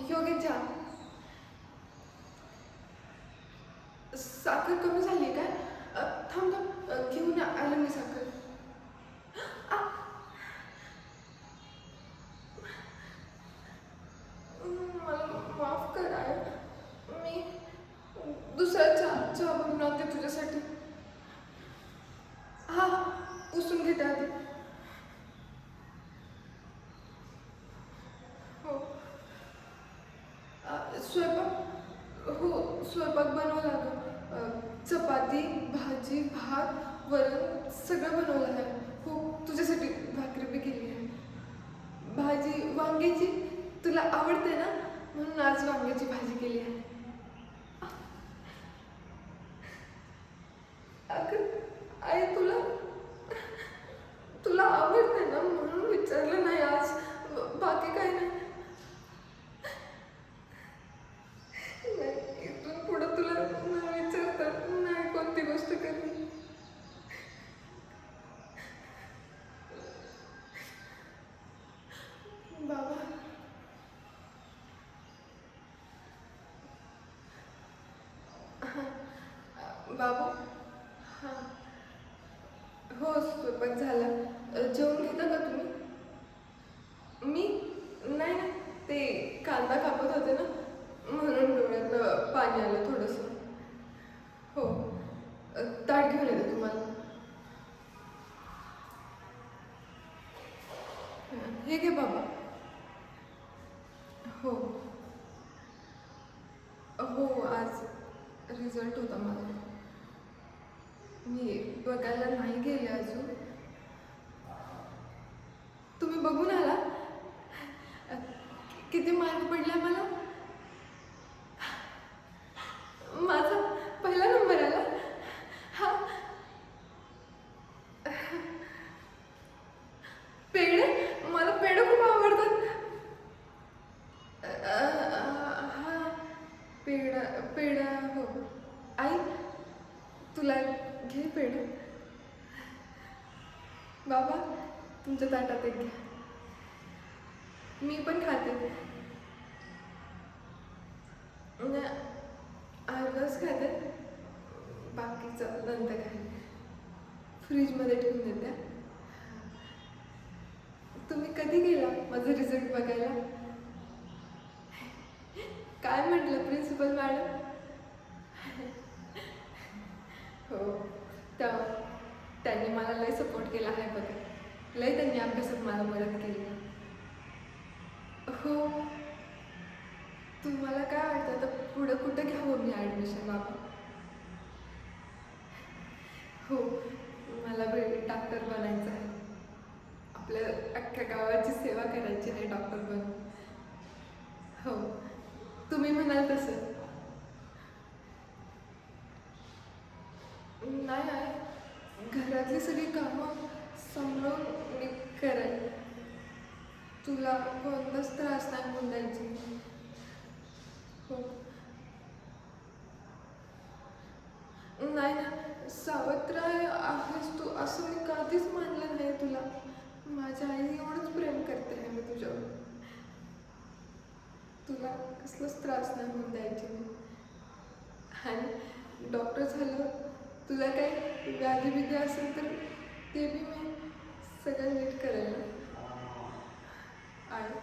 योगेशच्या साखर कमी झाली काय? थांब थांब, घेऊन आलं मी साखर. आ, मला माफ करा. मी दुसरा चहा बनवून आणते तुझ्यासाठी. हा हा, पुसून घेते आधी. हो. स्वयंपाक, हो स्वयंपाक बनवावं लागेल. चपाती, भाजी, भात, वरण सगळं बनवलं आहे. हो, तुझ्यासाठी भाकरी बी केली आहे. भाजी वांग्याची, तुला आवडते ना, म्हणून आज वांग्याची भाजी केली आहे. अगं आई, तुला तुला आवडते ना, म्हणून विचारलं नाही आज. बाकी काही नाही. नाही, इथून पुढं तुला न विचारता नाही कोणती गोष्ट करली. बाबा, हां बाबा, हां हो स्वयंपाक झाला. जेवून घेता का तुम्ही? मी नाही नाही, ते कांदा कापत होते ना, म्हणून डोळ्यातनं पाणी आलं थोडंसं. हो, ताट घेऊन येते तुम्हाला. हे घे बाबा. हो हो, आज रिझल्ट होता माझा. मी बघायला नाही गेले अजून. तुम्ही बघून आला? अ, किती मार्क पडला मला? माझा पहिला नंबर आला. हा, पेढे, मला पेढे खूप आवडतात. हा, पेढा पेढा हो. आई, तुला घे पेढे. बाबा, तुमच्या ताटात एक घ्या. मी पण खाते. म्हणजे अर्धच खाते, बाकीचं नंतर खाते. फ्रीजमध्ये ठेवून देते. तुम्ही कधी गेला माझं रिझल्ट बघायला? काय म्हटलं प्रिन्सिपल मॅडम? हो, त्या त्यांनी मला लय सपोर्ट केला आहे बघा. लय त्यांनी अभ्यासात मला मदत केली. हो, तुम्हाला काय वाटतं तर पुढं कुठं घ्यावं मी ॲडमिशन बाबा? हो, मला डॉक्टर बनायचं आहे. आपल्या अख्ख्या गावाची सेवा करायची आहे डॉक्टर बनून. हो, तुम्ही म्हणाल तसं. नाही आहे, घरातली सगळी कामं सांभाळून मी करेन. तुला कोणताच त्रास नाही होऊन द्यायची. हो, नाही ना, सावत्र आहेस तू असं मी कधीच मानलं नाही तुला. माझ्या आई एवढंच प्रेम करते आहे मी तुझ्यावर. तुला कसलाच त्रास नाही होऊन द्यायची मी. आणि डॉक्टर झालं, तुला काही व्याधी बिधी असेल तर ते बी मी सगळं नीट करेल ना. आणि